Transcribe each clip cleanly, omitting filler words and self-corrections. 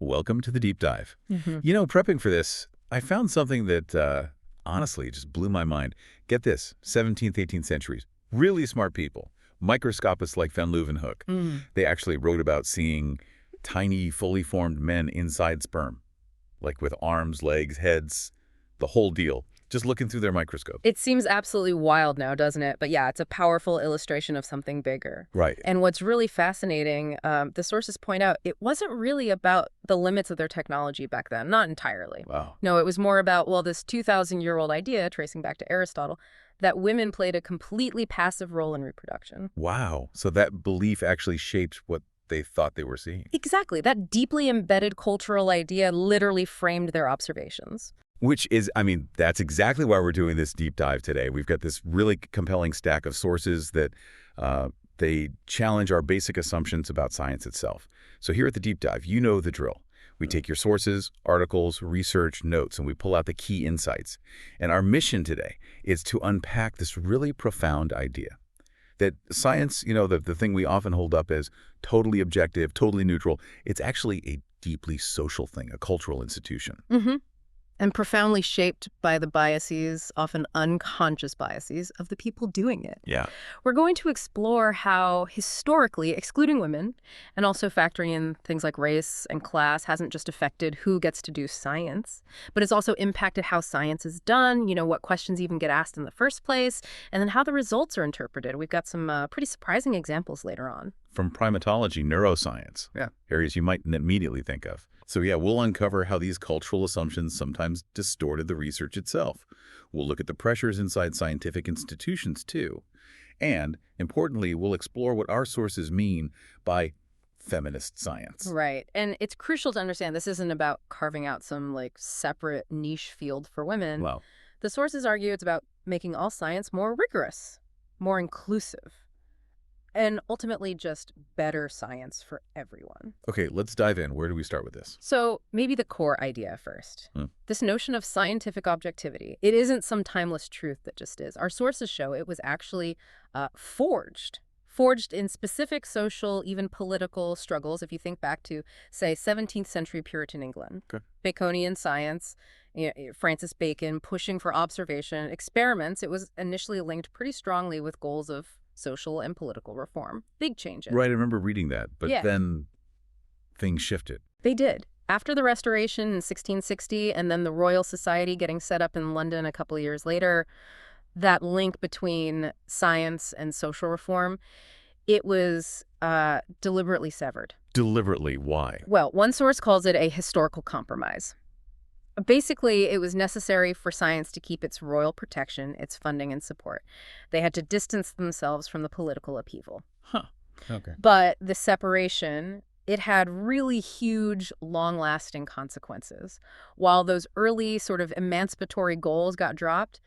Welcome to the deep dive. Hmm. Prepping for this, I found something that honestly just blew my mind. Get this, 17th, 18th centuries, really smart people, microscopists like Van Leeuwenhoek. They actually wrote about seeing tiny, fully formed men inside sperm, like with arms, legs, heads, the whole deal, just looking through their microscope. It seems absolutely wild now, doesn't it? But yeah, it's a powerful illustration of something bigger. Right. And what's really fascinating, the sources point out, it wasn't really about the limits of their technology back then, not entirely. Wow. No, it was more about, well, this 2,000-year-old idea, tracing back to Aristotle, that women played a completely passive role in reproduction. Wow. So that belief actually shaped what they thought they were seeing. Exactly. That deeply embedded cultural idea literally framed their observations. Which is, that's exactly why we're doing this deep dive today. We've got this really compelling stack of sources that they challenge our basic assumptions about science itself. So here at the deep dive, you know the drill. We take your sources, articles, research, notes, and we pull out the key insights. And our mission today is to unpack this really profound idea that science, the thing we often hold up as totally objective, totally neutral, it's actually a deeply social thing, a cultural institution. Mm-hmm. And profoundly shaped by the biases, often unconscious biases, of the people doing it. Yeah. We're going to explore how historically excluding women and also factoring in things like race and class hasn't just affected who gets to do science, but it's also impacted how science is done, what questions even get asked in the first place, and then how the results are interpreted. We've got some pretty surprising examples later on. From primatology, neuroscience, areas you might immediately think of. So we'll uncover how these cultural assumptions sometimes distorted the research itself. We'll look at the pressures inside scientific institutions, too. And, importantly, we'll explore what our sources mean by feminist science. Right. And it's crucial to understand this isn't about carving out some, separate niche field for women. Wow. The sources argue it's about making all science more rigorous, more inclusive, and ultimately just better science for everyone. Okay, let's dive in. Where do we start with this? So maybe the core idea first. This notion of scientific objectivity, it isn't some timeless truth that just is. Our sources show it was actually forged in specific social, even political struggles. If you think back to, say, 17th century Puritan England, Baconian science, Francis Bacon pushing for observation, experiments, it was initially linked pretty strongly with goals of social and political reform. Big changes. Right, I remember reading that, but then things shifted. They did. After the Restoration in 1660 and then the Royal Society getting set up in London a couple of years later, that link between science and social reform, it was deliberately severed. Deliberately? Why? Well, one source calls it a historical compromise. Basically, it was necessary for science to keep its royal protection, its funding and support. They had to distance themselves from the political upheaval. Okay. But the separation, it had really huge, long-lasting consequences. While those early sort of emancipatory goals got dropped,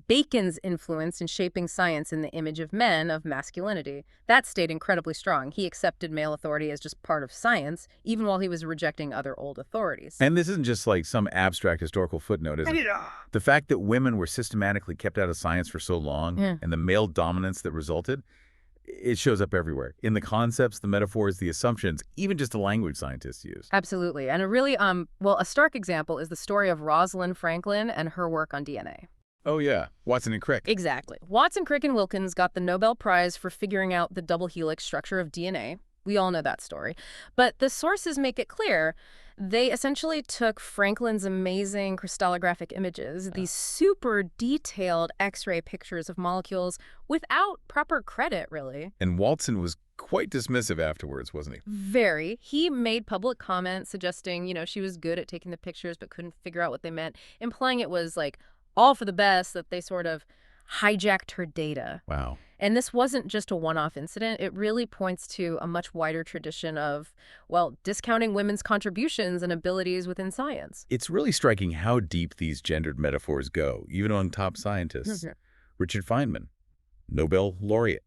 Bacon's influence in shaping science in the image of men, of masculinity, that stayed incredibly strong. He accepted male authority as just part of science, even while he was rejecting other old authorities. And this isn't just like some abstract historical footnote, is it? The fact that women were systematically kept out of science for so long and the male dominance that resulted, it shows up everywhere. In the concepts, the metaphors, the assumptions, even just the language scientists use. Absolutely. And a really, a stark example is the story of Rosalind Franklin and her work on DNA. Oh, yeah. Watson and Crick. Exactly. Watson, Crick, and Wilkins got the Nobel Prize for figuring out the double helix structure of DNA. We all know that story. But the sources make it clear they essentially took Franklin's amazing crystallographic images, these super detailed X-ray pictures of molecules, without proper credit, really. And Watson was quite dismissive afterwards, wasn't he? Very. He made public comments suggesting, she was good at taking the pictures but couldn't figure out what they meant, implying it was, all for the best, that they sort of hijacked her data. Wow. And this wasn't just a one-off incident. It really points to a much wider tradition of, discounting women's contributions and abilities within science. It's really striking how deep these gendered metaphors go, even among top scientists. Richard Feynman, Nobel laureate.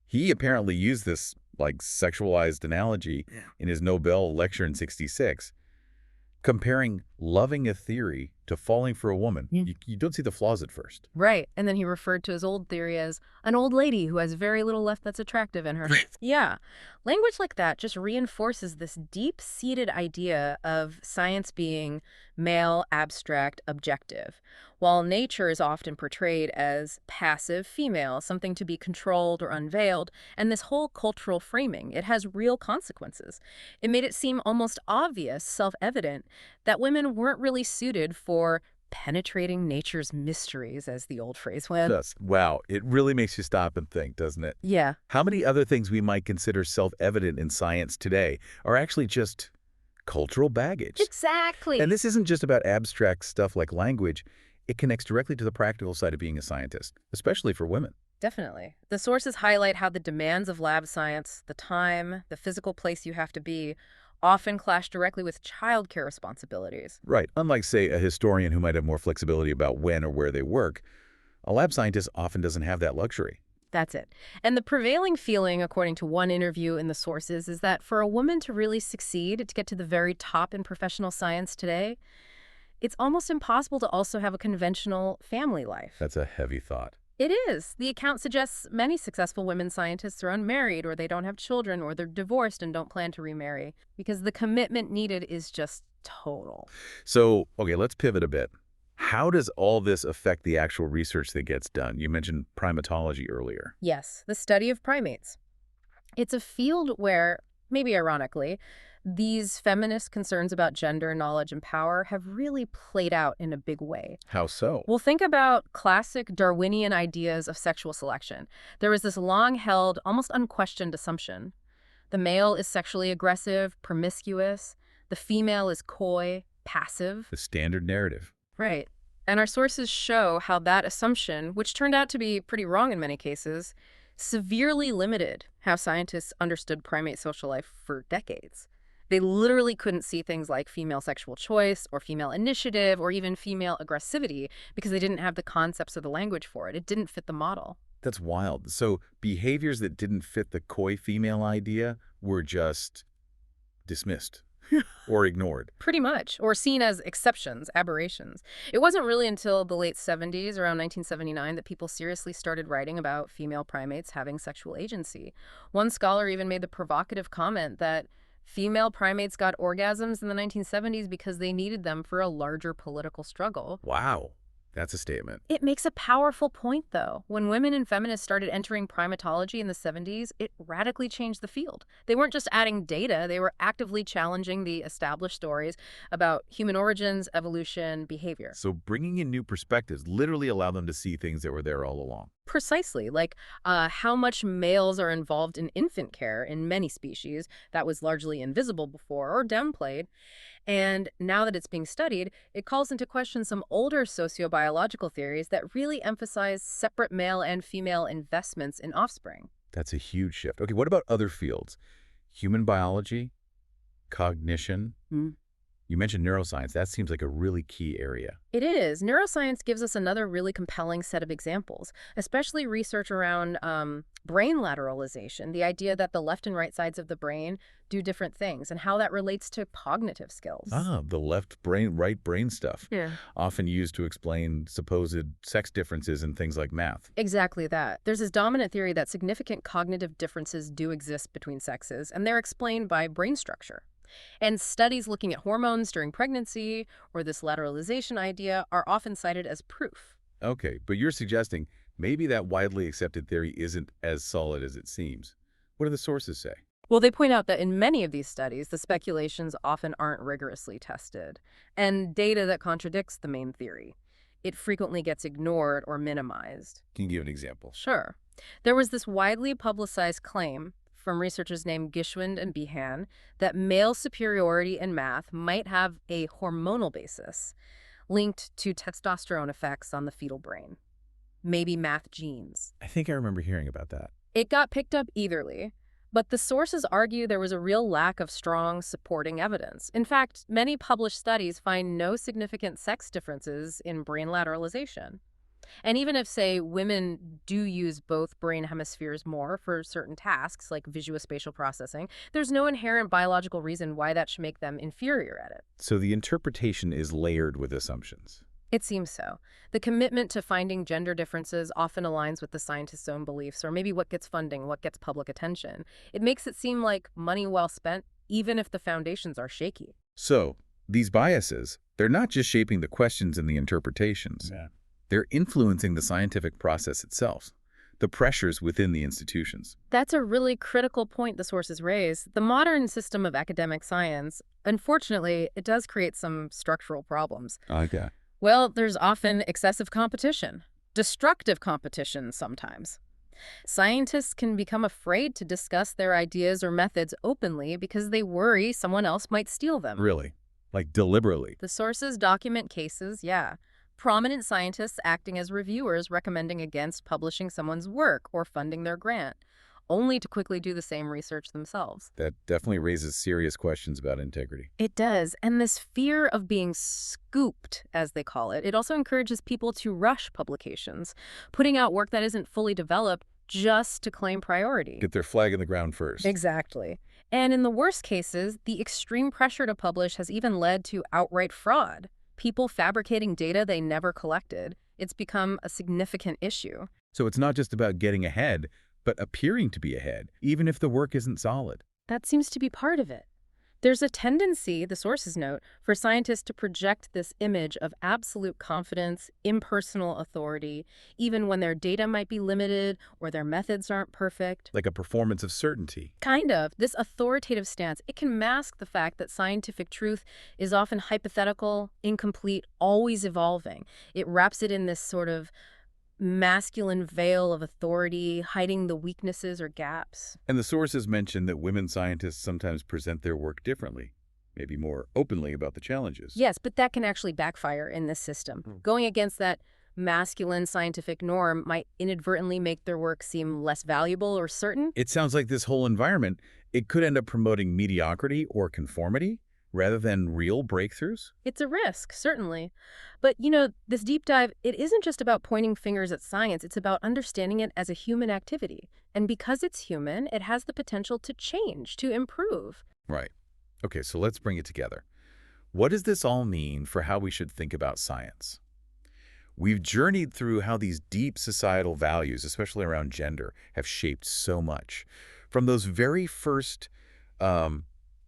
He apparently used this, sexualized analogy in his Nobel lecture in '66, comparing loving a theory to falling for a woman. Yeah. You don't see the flaws at first. Right. And then he referred to his old theory as an old lady who has very little left that's attractive in her. Yeah. Language like that just reinforces this deep-seated idea of science being male, abstract, objective, while nature is often portrayed as passive, female, something to be controlled or unveiled. And this whole cultural framing, it has real consequences. It made it seem almost obvious, self-evident, that women weren't really suited for penetrating nature's mysteries, as the old phrase went. Just, wow, it really makes you stop and think, doesn't it? Yeah, How many other things we might consider self-evident in science today are actually just cultural baggage? exactly. And this isn't just about abstract stuff like language. It connects directly to the practical side of being a scientist, especially for women. Definitely. The sources highlight how the demands of lab science, the time, the physical place you have to be, often clash directly with childcare responsibilities. Right. Unlike, say, a historian who might have more flexibility about when or where they work, a lab scientist often doesn't have that luxury. That's it. And the prevailing feeling, according to one interview in the sources, is that for a woman to really succeed, to get to the very top in professional science today, it's almost impossible to also have a conventional family life. That's a heavy thought. It is. The account suggests many successful women scientists are unmarried, or they don't have children, or they're divorced and don't plan to remarry, because the commitment needed is just total. So, okay, let's pivot a bit. How does all this affect the actual research that gets done? You mentioned primatology earlier. Yes, the study of primates. It's a field where, maybe ironically, these feminist concerns about gender, knowledge, and power have really played out in a big way. How so? Well, think about classic Darwinian ideas of sexual selection. There was this long-held, almost unquestioned assumption. The male is sexually aggressive, promiscuous. The female is coy, passive. The standard narrative. Right. And our sources show how that assumption, which turned out to be pretty wrong in many cases, severely limited how scientists understood primate social life for decades. They literally couldn't see things like female sexual choice or female initiative or even female aggressivity because they didn't have the concepts or the language for it. It didn't fit the model. That's wild. So behaviors that didn't fit the coy female idea were just dismissed or ignored. Pretty much, or seen as exceptions, aberrations. It wasn't really until the late 70s, around 1979, that people seriously started writing about female primates having sexual agency. One scholar even made the provocative comment that female primates got orgasms in the 1970s because they needed them for a larger political struggle. Wow. That's a statement. It makes a powerful point, though. When women and feminists started entering primatology in the 70s, it radically changed the field. They weren't just adding data, they were actively challenging the established stories about human origins, evolution, behavior. So bringing in new perspectives literally allowed them to see things that were there all along. Precisely, like how much males are involved in infant care in many species that was largely invisible before or downplayed. And now that it's being studied, it calls into question some older sociobiological theories that really emphasize separate male and female investments in offspring. That's a huge shift. Okay, what about other fields? Human biology, cognition. You mentioned neuroscience. That seems like a really key area. It is. Neuroscience gives us another really compelling set of examples, especially research around brain lateralization, the idea that the left and right sides of the brain do different things, and how that relates to cognitive skills. Ah, the left brain, right brain stuff. Yeah. Often used to explain supposed sex differences in things like math. Exactly that. There's this dominant theory that significant cognitive differences do exist between sexes, and they're explained by brain structure. And studies looking at hormones during pregnancy or this lateralization idea are often cited as proof. Okay, but you're suggesting maybe that widely accepted theory isn't as solid as it seems. What do the sources say? Well, they point out that in many of these studies, the speculations often aren't rigorously tested, and data that contradicts the main theory. It frequently gets ignored or minimized. Can you give an example? Sure. There was this widely publicized claim from researchers named Gishwind and Behan that male superiority in math might have a hormonal basis linked to testosterone effects on the fetal brain. Maybe math genes. I think I remember hearing about that. It got picked up eagerly, but the sources argue there was a real lack of strong supporting evidence. In fact, many published studies find no significant sex differences in brain lateralization. And even if, say, women do use both brain hemispheres more for certain tasks, like visuospatial processing, there's no inherent biological reason why that should make them inferior at it. So the interpretation is layered with assumptions. It seems so. The commitment to finding gender differences often aligns with the scientist's own beliefs, or maybe what gets funding, what gets public attention. It makes it seem like money well spent, even if the foundations are shaky. So these biases, they're not just shaping the questions and the interpretations. Yeah. They're influencing the scientific process itself, the pressures within the institutions. That's a really critical point the sources raise. The modern system of academic science, unfortunately, it does create some structural problems. Okay. Well, there's often excessive competition, destructive competition sometimes. Scientists can become afraid to discuss their ideas or methods openly because they worry someone else might steal them. Really? Like deliberately? The sources document cases, yeah. Prominent scientists acting as reviewers recommending against publishing someone's work or funding their grant, only to quickly do the same research themselves. That definitely raises serious questions about integrity. It does. And this fear of being scooped, as they call it, it also encourages people to rush publications, putting out work that isn't fully developed just to claim priority. Get their flag in the ground first. Exactly. And in the worst cases, the extreme pressure to publish has even led to outright fraud. People fabricating data they never collected. It's become a significant issue. So it's not just about getting ahead, but appearing to be ahead, even if the work isn't solid. That seems to be part of it. There's a tendency, the sources note, for scientists to project this image of absolute confidence, impersonal authority, even when their data might be limited or their methods aren't perfect. Like a performance of certainty. Kind of. This authoritative stance, it can mask the fact that scientific truth is often hypothetical, incomplete, always evolving. It wraps it in this sort of masculine veil of authority, hiding the weaknesses or gaps. And the sources mention that women scientists sometimes present their work differently, maybe more openly about the challenges. Yes, but that can actually backfire in this system. Going against that masculine scientific norm might inadvertently make their work seem less valuable or certain. It sounds like this whole environment, it could end up promoting mediocrity or conformity rather than real breakthroughs. It's a risk, certainly. But, you know, this deep dive, it isn't just about pointing fingers at science. It's about understanding it as a human activity. And because it's human, it has the potential to change, to improve. Right. Okay, so let's bring it together. What does this all mean for how we should think about science? We've journeyed through how these deep societal values, especially around gender, have shaped so much. From those very first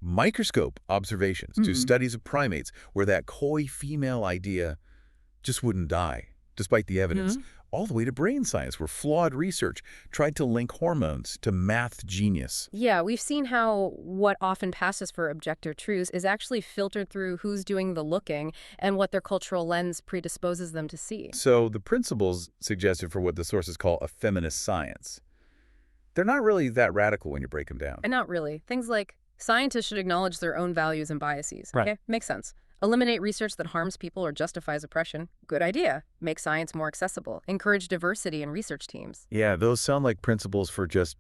microscope observations to studies of primates where that coy female idea just wouldn't die, despite the evidence, all the way to brain science where flawed research tried to link hormones to math genius. Yeah, we've seen how what often passes for objective truths is actually filtered through who's doing the looking and what their cultural lens predisposes them to see. So the principles suggested for what the sources call a feminist science, they're not really that radical when you break them down. And not really. Things like scientists should acknowledge their own values and biases. Right. Okay, makes sense. Eliminate research that harms people or justifies oppression. Good idea. Make science more accessible. Encourage diversity in research teams. Yeah, those sound like principles for just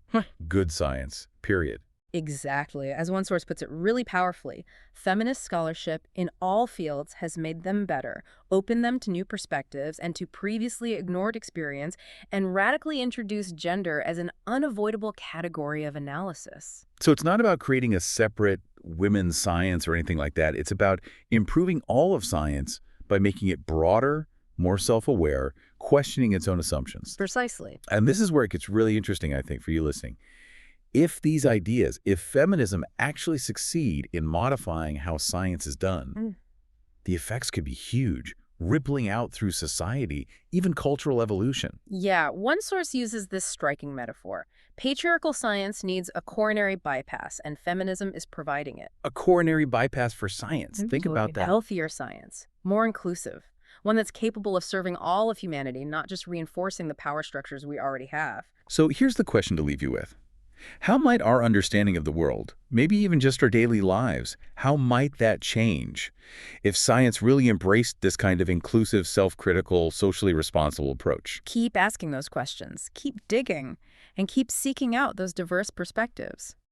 good science, period. Exactly. As one source puts it really powerfully, feminist scholarship in all fields has made them better, opened them to new perspectives and to previously ignored experience, and radically introduced gender as an unavoidable category of analysis. So it's not about creating a separate women's science or anything like that. It's about improving all of science by making it broader, more self-aware, questioning its own assumptions. Precisely. And this is where it gets really interesting, I think, for you listening. If these ideas, if feminism actually succeed in modifying how science is done, the effects could be huge, rippling out through society, even cultural evolution. Yeah, one source uses this striking metaphor. Patriarchal science needs a coronary bypass, and feminism is providing it. A coronary bypass for science. Think about that. Healthier science, more inclusive, one that's capable of serving all of humanity, not just reinforcing the power structures we already have. So here's the question to leave you with. How might our understanding of the world, maybe even just our daily lives, how might that change if science really embraced this kind of inclusive, self-critical, socially responsible approach? Keep asking those questions, keep digging, and keep seeking out those diverse perspectives.